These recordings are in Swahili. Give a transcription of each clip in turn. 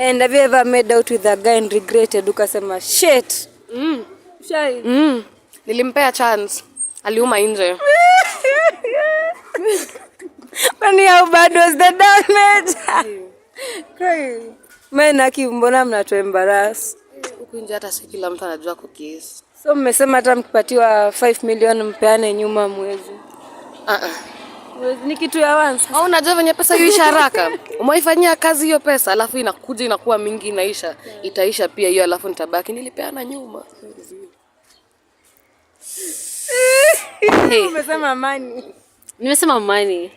And have you ever made out with a guy and regretted ukasema shit? Shy. Nilimpea chance. Aliuma nje. Kwani how bad was the damage? Kai. Mena mbona mnatuembarrass? Huku nje hata si kila mtu anajua kukiss. So mmesema hata mkipatiwa 5 million mpeane nyuma mwezi. Mwezi ni kitu ya once. Au unajua venye pesa huisha haraka? Umeifanyia kazi hiyo pesa alafu inakuja inakuwa mingi inaisha. Itaisha pia hiyo alafu nitabaki nilipeana nyuma. Hey. Umesema money. Nimesema money.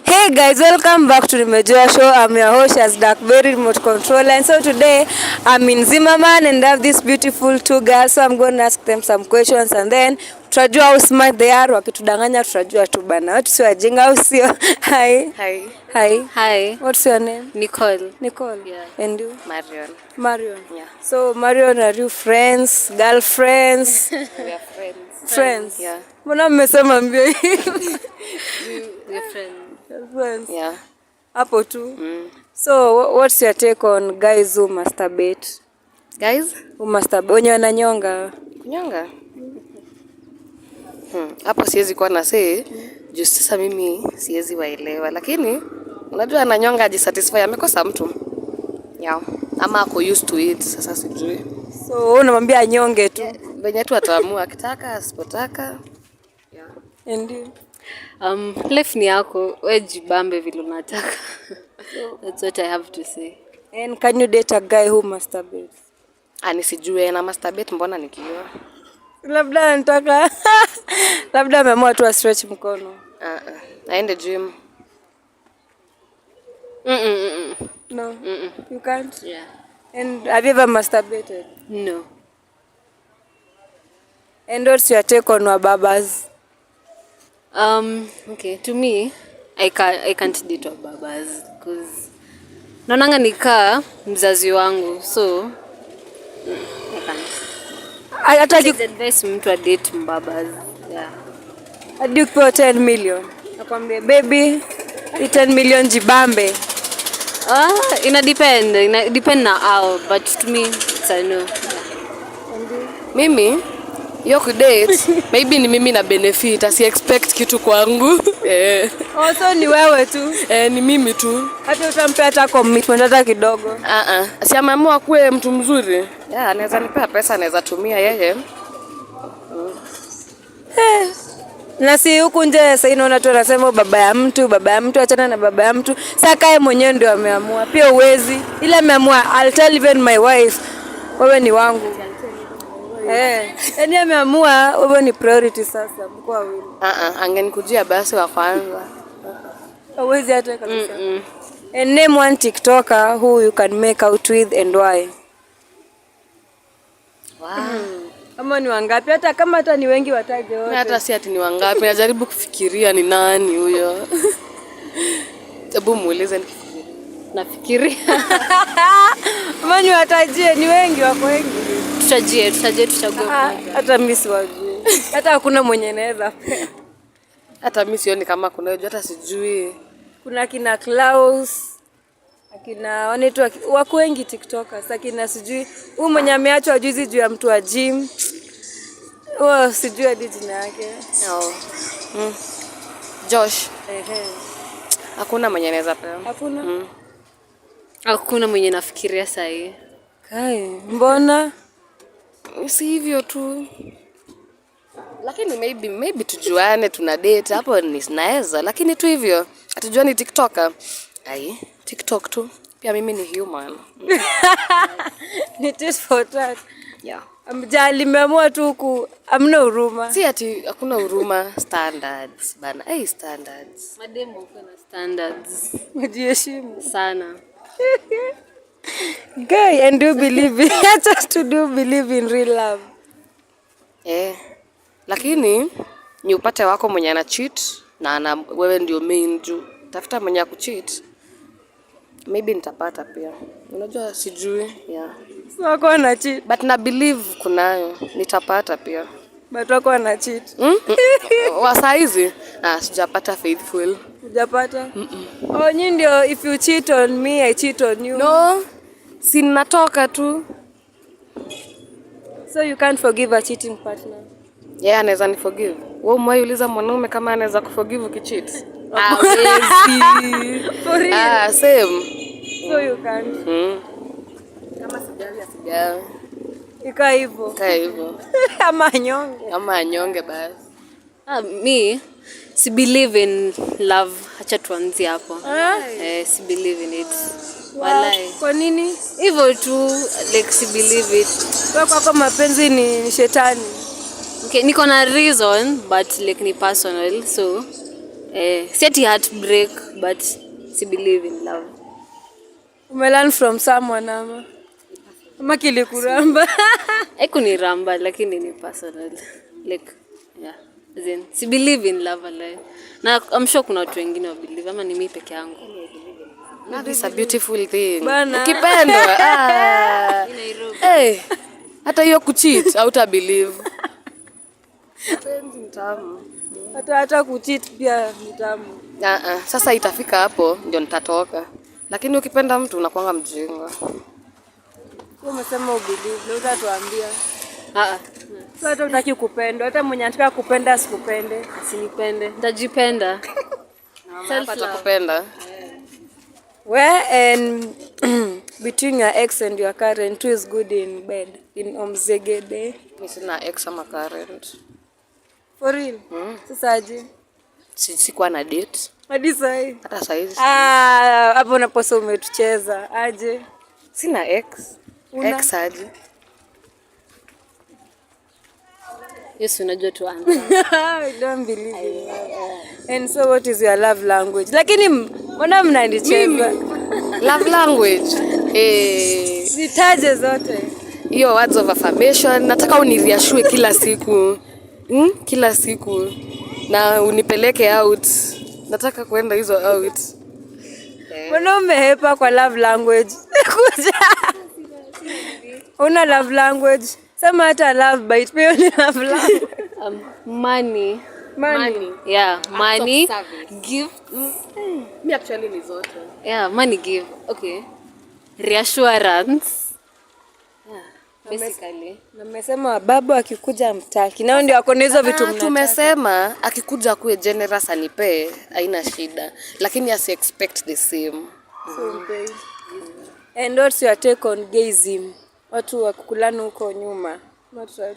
Hey guys, welcome back to Nimejua show. I'm your host as Darkberry remote control, and so today I'm in Zimmerman and I have these beautiful two girls, so I'm going to ask them some questions and then tutajua how smart they are. Wakitudanganya tutajua tu bana. Watu si wajinga au sio? Hi. Hi. Hi. Hi. What's your name? Nicole. Nicole. Yeah. And you? Marion. Marion. Yeah. So Marion, are you friends, girlfriends? We are friends. Friends. Yeah. Mbona mmesema mbio hivi? We are friends. Friends. Yeah. Hapo tu. So what's your take on guys who masturbate? Guys, Who masturbate? Wenye wananyonga. kunyonga. Hapo siwezi kuwa na say. Juu sasa mimi siwezi waelewa, lakini unajua ananyonga ajisatisfy amekosa mtu. Yeah. Ama ako used to it, sasa sijui. So unamwambia anyonge tu. Venye tu ataamua akitaka asipotaka. Yeah. And you? Life ni yako, wewe jibambe vile unataka. That's what I have to say. And can you date a guy who masturbates? Nisijue na masturbate mbona nikiwa. Labda nataka labda ameamua tu stretch mkono. Aende gym. No. You can't? Yeah. And have you ever masturbated? No. And what's your take on wababas? Okay, to me, I can't date babas because naonanga nikaa mzazi wangu, so I can't. Hata advice mtu a date mbabas. Yeah. hadi ukipewa 10 million. Nakwambia baby, 10 million jibambe. Ina depend na how, but to me it's a no. Mimi yo kudate maybe ni mimi na benefit asi expect kitu kwangu. So ni wewe tu. Ni mimi tu. Hata utampea hata commitment hata kidogo. Si ameamua kuwe mtu mzuri. Anaweza nipea pesa anaweza tumia yeye. Na si huku nje sasa inaona tu anasema baba ya mtu achana na baba ya mtu. Sasa kae mwenyewe ndio ameamua. Pia uwezi. Ila ameamua I'll tell even my wife wewe ni wangu. Yaani ameamua wewe ni priority sasa mko wawili. Angenikujia basi wa kwanza. Uwezi hata kabisa. And name one TikToker who you can make out with and why. Wow. Kama ni wangapi hata kama hata ni wengi wataje wote. Hata si ati ni wangapi najaribu kufikiria ni nani huyo. Hebu muulize Nafikiria. Kama ni watajie ni wengi wako wengi. Tuchague. Hata mimi siwajui. Hata hakuna mwenye naweza. Hata mimi sioni kama kuna hiyo hata sijui. Kuna kina Klaus, akina wanaitwa wako wengi TikTokers, akina sijui huyu mwenye ameachwa juzi juu ya mtu wa gym. Sijui hadi jina yake. Josh. Hakuna mwenye anaweza pewa. Hakuna? Hakuna mwenye nafikiria sasa hivi. Kai, mbona? Si hivyo tu. Lakini maybe tujuane tuna date hapo ni naweza, lakini tu hivyo hatujuani TikToker. TikTok tu. Pia mimi ni human. Ni just for that. Yeah. Amjali meamua tu amna huruma. Si ati hakuna huruma, standards bana. Standards. Mademo kuna standards. Mjiheshimu Sana. Guy, and do believe just to do believe in real love. Lakini ni upate wako mwenye ana cheat na wewe ndio main juu. Tafuta mwenye akucheat. Maybe nitapata pia. Unajua sijui. Yeah. So wako na cheat. But na believe kunayo nitapata pia. But wako na cheat. Wa saizi sijapata faithful. Hujapata? Oh, nyinyi ndio if you cheat on me, I cheat on you. No. Si natoka tu. So you can't forgive a cheating partner. Yeah, anaweza ni forgive. Wewe umeuliza mwanaume kama anaweza kuforgive ukicheat? Hawezi. For real. Same. So you can't. Kama sijali. Ika hivyo. Ama anyonge basi. Me si believe in love. Acha tuanzie hapo. Si believe in it. Walai. Kwa nini? Hivyo tu like si believe it. Kwa mapenzi ni shetani. Okay, niko na reason but like ni personal, so set heartbreak but si believe in love. Learn from someone ama kilikuramba. Haikuniramba lakini ni personal. Like yeah, then si believe in love alai. Na I'm sure kuna watu wengine wa believe ama ni mimi peke yangu. That is a beautiful thing. Ukipendwa. Hata hiyo kucheat hauta believe. Penzi mtamu. Hata kucheat pia mtamu. Sasa itafika hapo ndio nitatoka. Lakini ukipenda mtu unakuanga mjinga. Wewe umesema ubelieve, leo utatuambia. So hata utaki kupendwa, hata mwenye anataka kupenda asikupende, asinipende. Nitajipenda. Napata kupenda. Where and between your ex and your current, who is good in bed? In omzegede. Mimi sina ex ama current. For real? Sasa aje? Sikuwa na date. Hadi sahi. Hata saizi. Hapo unaposa umetucheza. Aje? Sina ex. Ex aje? Yes, unajua tu answer. I don't believe it. And so what is your love language? Lakini mbona mnanicheza? Love language. Zitaje zote. Hiyo words of affirmation. Nataka unireassure kila siku. Kila siku. Na unipeleke out. Nataka kwenda hizo out. Mbona umehepa kwa love language? Kuja. Una love language. Sema hata love bite pia ni love language. Money. Money. Yeah, money. Give. Me actually ni zote. Yeah, money give. Okay. Reassurance. Yeah, basically. Na mmesema babu akikuja mtaki. Nao ndio wako hizo vitu mnataka. Tumesema akikuja kuwe generous anipe, haina shida. Lakini asi expect the same. Okay. And what's your take on gayism? Watu wakukulana huko nyuma.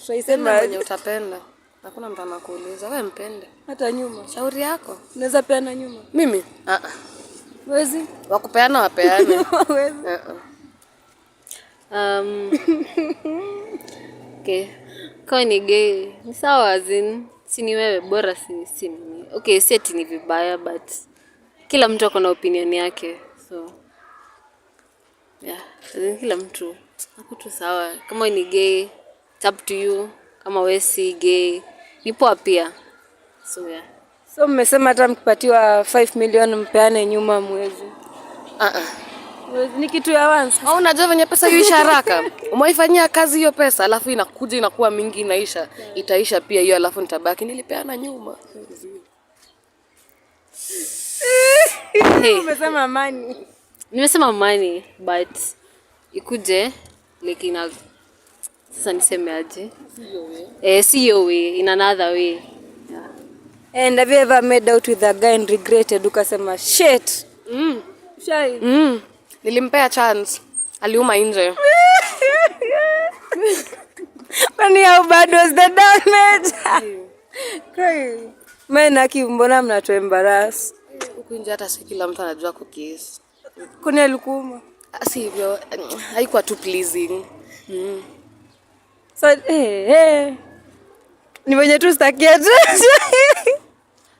Tunaisema mwenye utapenda. Hakuna mtu anakuuliza, wewe mpende. Hata nyuma. Shauri yako. Unaweza peana nyuma? Mimi? Wezi? Wakupeana wapeane. Wezi? Okay. Kwa ni gay, ni sawa azin. Si ni wewe, bora si mimi. Okay, si ati ni vibaya but kila mtu ako na opinion yake. So yeah, kila mtu ako tu sawa. Kama ni gay, it's up to you. Kama wewe si gay, ni poa pia. So yeah. So mmesema hata mkipatiwa 5 million mpeane nyuma mwezi. Mwezi ni kitu ya once. Unajua venye pesa huisha haraka. Umeifanyia kazi hiyo pesa, alafu inakuja inakuwa mingi inaisha. Itaisha pia hiyo alafu nitabaki nilipeana nyuma. Umesema money. Nimesema money but ikuje like ina sasa niseme aje? See your way in another way. Yeah. And have you ever made out with a guy and regretted ukasema shit? Shai. Nilimpea chance. Aliuma nje. Kwani how bad was the damage? Cry. Mbona mbona mnatuembarrass? Huko nje hata si kila mtu anajua kukiss. Kuna alikuuma. Si hivyo, haikuwa too pleasing. So ni wenye tu stakia tu.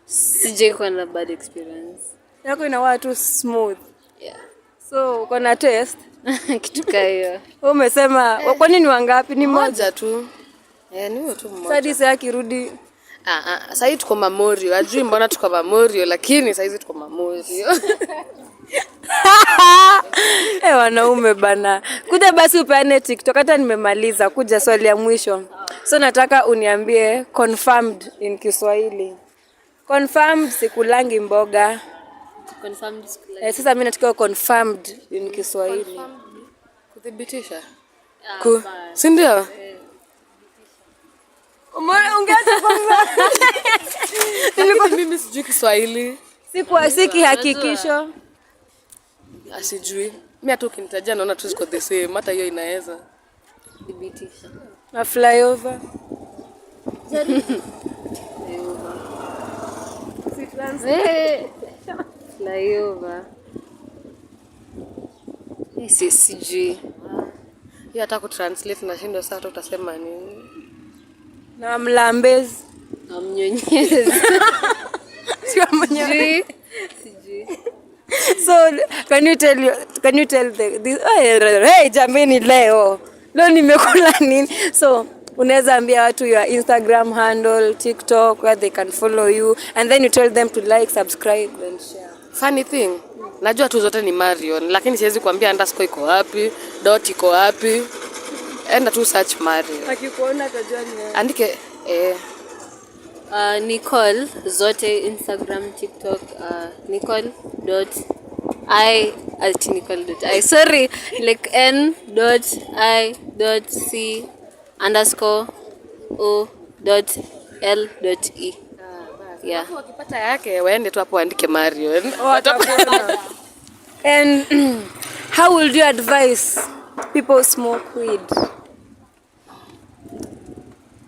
Sije kwa na bad experience. Yako inakuwa tu smooth. Yeah. So kuna test kitu kayo. Umesema kwa nini wangapi? Ni moja tu. Ni huyo tu mmoja. Sasa sasa akirudi sasa tuko Memorial. Ajui mbona tuko Memorial lakini sasa tuko Memorial. Wanaume bana. Kuja basi upeane TikTok hata nimemaliza. Kuja swali ya mwisho. So nataka uniambie confirmed in Kiswahili. Confirmed sikulangi mboga. Confirmed school ID. Sasa mimi nataka confirmed in Kiswahili. Kudhibitisha. Fine. Si ndio? Ungeacha kwanza. Nilikuwa mimi sijui Kiswahili. Siki hakikisho. Asijui. Mimi hata ukinitajia naona tu ziko the same. Hata hiyo inaweza. Thibitisha. Na flyover. Flyover. Sijui. Hiyo hata kutranslate nashindwa sasa utasema nini? Na mlambezi. Mnyonyezi. Sio mnyonyezi. Sijui. So can you tell this hey jameni leo nimekula nini? So unaweza ambia watu your Instagram handle, TikTok, where they can follow you, and then you tell them to like, subscribe and share. Funny thing, najua tu zote ni Marion, lakini siwezi kuambia underscore iko wapi, dot iko wapi. Enda tu search Marion. Akikuona atajua ni wewe. Andike Nicole zote Instagram, TikTok, Nicole.I sorry, like N.I.C_O.L.E. Yeah. wakipata yake waende tu hapo waandike Marion. And how would you advise people smoke weed?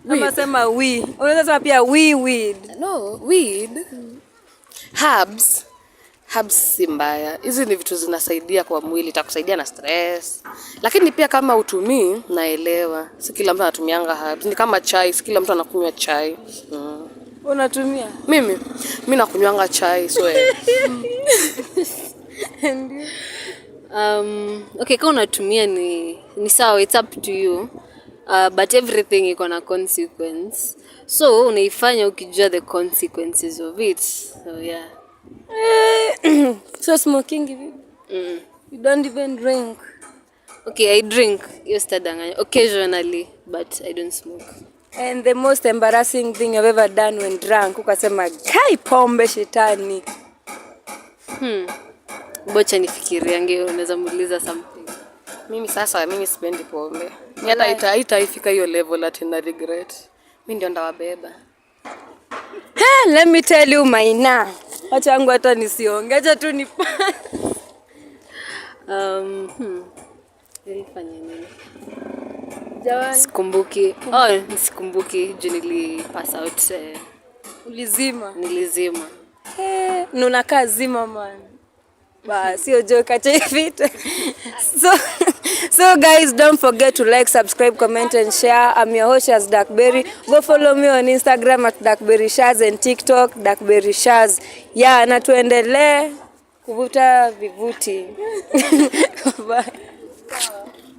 Kama sema unaweza sema pia weed. No, weed. Herbs si mbaya. Hizi ni vitu zinasaidia kwa mwili, itakusaidia na stress. Lakini pia kama utumii, naelewa. Si kila mtu anatumianga herbs. Ni kama chai, si kila mtu anakunywa chai. Unatumia? Mimi nakunywanga chai, so Okay, kama unatumia ni sawa, it's up to you. But everything iko na consequence. So unaifanya ukijua the consequences of it. So yeah. So smoking hivi? You don't even drink? Okay, I drink. Occasionally, but I don't smoke. And the most embarrassing thing you've ever done when drunk, ukasema kai pombe shetani. Bocha nifikiriange, unaweza muuliza something. Mimi sipendi pombe. Hata haitaifika hiyo level ati na regret. Mimi ndio ndawabeba. Let me tell you Maina. Acha yangu hata nisionge. Acha tu ni Nilifanya nini? Jawai. Sikumbuki juu nilipass out. Ulizima. Nilizima. Nunakaa zima man. Sio joke acha hivi. So guys, don't forget to like, subscribe, comment and share. I'm your host Shaz Darkberry. Go follow me on Instagram at darkberryshaz and TikTok darkberryshaz. Yeah, na tuendelee kuvuta vivuti. Bye.